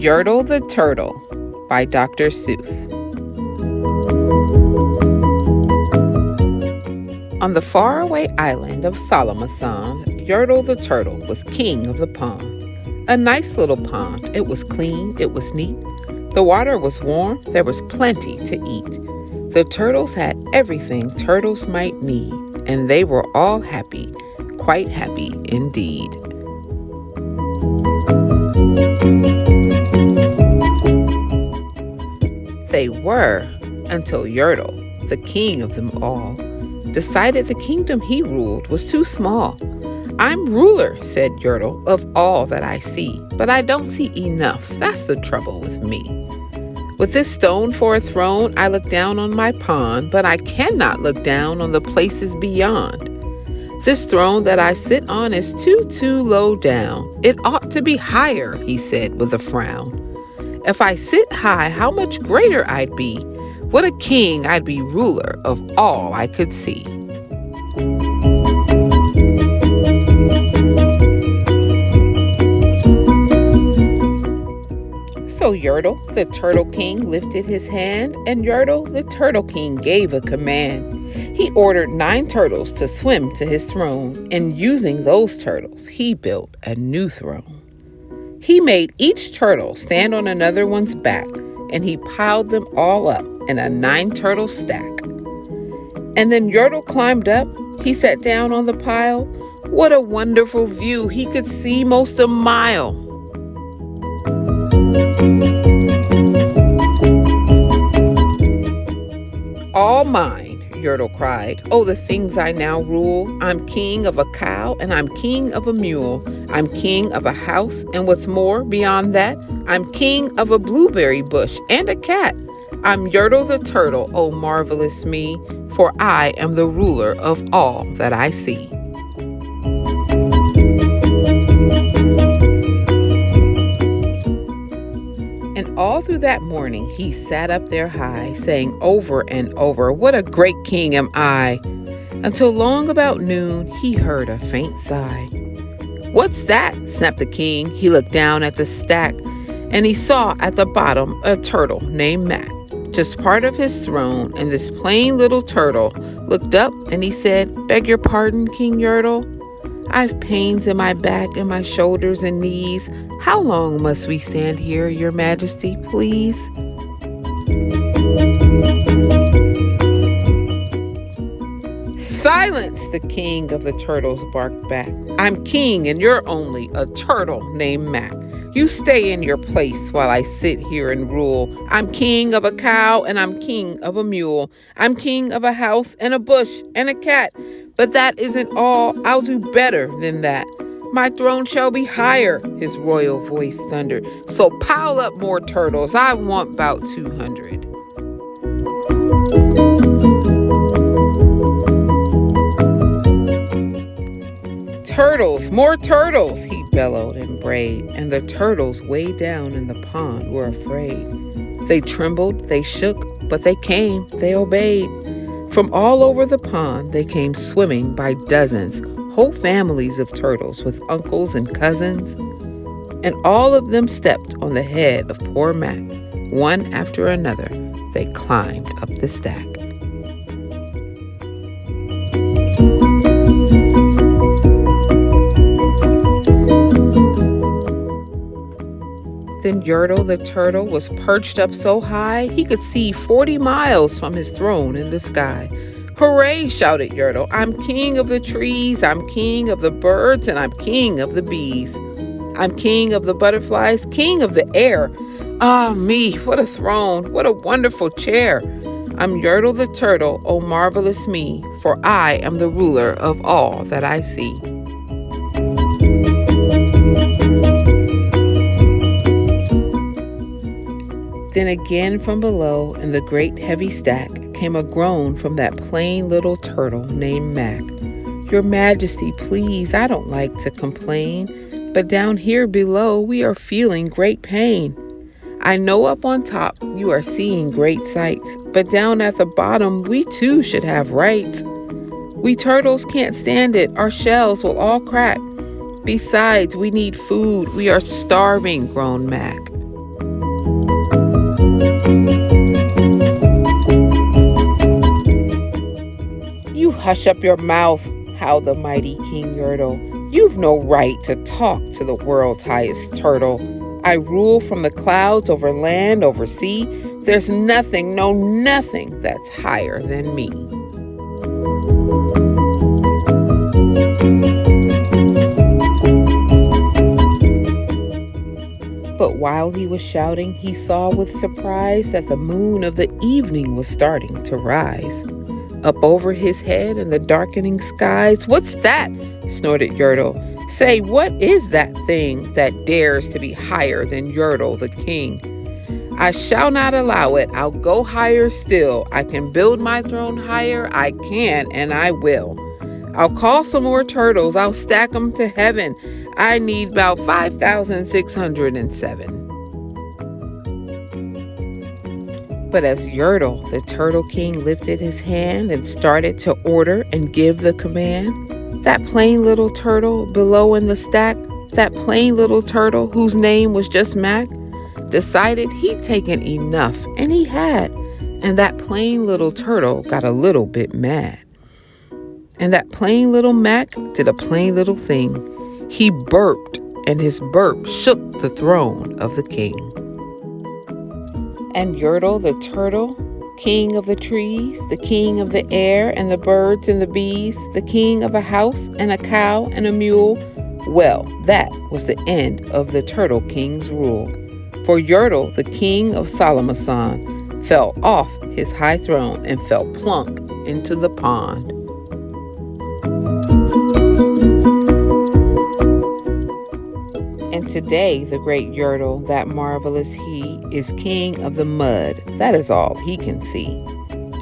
Yertle the Turtle by Dr. Seuss. On the faraway island of Solomon, Yertle the Turtle was king of the pond. A nice little pond. It was clean, it was neat. The water was warm, there was plenty to eat. The turtles had everything turtles might need, and they were all happy, quite happy indeed. They were, until Yertle, the king of them all, decided the kingdom he ruled was too small. "I'm ruler," said Yertle, "of all that I see, but I don't see enough. That's the trouble with me. With this stone for a throne, I look down on my pond, but I cannot look down on the places beyond. This throne that I sit on is too low down. It ought to be higher," he said with a frown. "If I sit high, how much greater I'd be. What a king I'd be, ruler of all I could see." So Yertle, the Turtle King, lifted his hand, and Yertle, the Turtle King, gave a command. He ordered 9 turtles to swim to his throne, and using those turtles, he built a new throne. He made each turtle stand on another one's back, and he piled them all up in a 9-turtle stack. And then Yertle climbed up. He sat down on the pile. What a wonderful view! He could see most a mile. "All mine," Yertle cried. "Oh, the things I now rule. I'm king of a cow, and I'm king of a mule. I'm king of a house, and what's more, beyond that, I'm king of a blueberry bush and a cat. I'm Yertle the Turtle, oh marvelous me, for I am the ruler of all that I see." And all through that morning, he sat up there high, saying over and over, "What a great king am I!" Until long about noon, he heard a faint sigh. "What's that?" snapped the king. He looked down at the stack, and he saw at the bottom a turtle named Mac, just part of his throne, and this plain little turtle looked up and he said, "Beg your pardon, King Yertle. I've pains in my back and my shoulders and knees. How long must we stand here, your majesty, please?" "Silence!" the king of the turtles barked back. "I'm king and you're only a turtle named Mac. You stay in your place while I sit here and rule. I'm king of a cow and I'm king of a mule. I'm king of a house and a bush and a cat. But that isn't all. I'll do better than that. My throne shall be higher," his royal voice thundered. "So pile up more turtles. I want about 200. "Turtles, more turtles," he bellowed and brayed, and the turtles way down in the pond were afraid. They trembled, they shook, but they came, they obeyed. From all over the pond they came swimming by dozens, whole families of turtles with uncles and cousins, and all of them stepped on the head of poor Mac. One after another, they climbed up the stack. Then Yertle the Turtle was perched up so high he could see 40 miles from his throne in the sky. "Hooray!" shouted Yertle. "I'm king of the trees, I'm king of the birds, and I'm king of the bees. I'm king of the butterflies, king of the air. Ah me, what a throne, what a wonderful chair. I'm Yertle the Turtle, oh marvelous me, for I am the ruler of all that I see." Then again from below in the great heavy stack came a groan from that plain little turtle named Mac. "Your Majesty, please, I don't like to complain, but down here below we are feeling great pain. I know up on top you are seeing great sights, but down at the bottom we too should have rights. We turtles can't stand it, our shells will all crack. Besides, we need food, we are starving," groaned Mac. "Hush up your mouth," howled the mighty King Yertle. "You've no right to talk to the world's highest turtle. I rule from the clouds over land, over sea. There's nothing, no nothing that's higher than me." But while he was shouting, he saw with surprise that the moon of the evening was starting to rise. Up over his head in the darkening skies. "What's that?" snorted Yertle. "Say, what is that thing that dares to be higher than Yertle the king? I shall not allow it. I'll go higher still. I can build my throne higher. I can and I will. I'll call some more turtles. I'll stack them to heaven. I need about 5,607. But as Yertle, the Turtle King, lifted his hand and started to order and give the command, that plain little turtle below in the stack, that plain little turtle whose name was just Mac, decided he'd taken enough, and he had. And that plain little turtle got a little bit mad. And that plain little Mac did a plain little thing. He burped, and his burp shook the throne of the king. And Yertle the Turtle, king of the trees, the king of the air and the birds and the bees, the king of a house and a cow and a mule, well, that was the end of the Turtle King's rule. For Yertle, the king of Solomon, fell off his high throne and fell plunk into the pond. And today, the great Yertle, that marvelous he, is king of the mud. That is all he can see.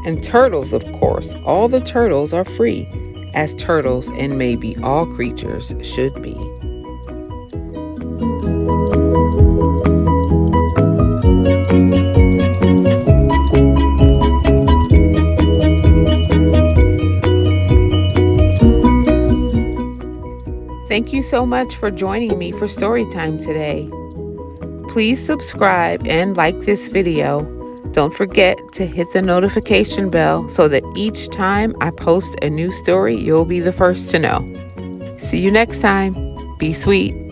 And turtles, of course, all the turtles are free, as turtles and maybe all creatures should be. Thank you so much for joining me for Storytime today. Please subscribe and like this video. Don't forget to hit the notification bell so that each time I post a new story, you'll be the first to know. See you next time. Be sweet.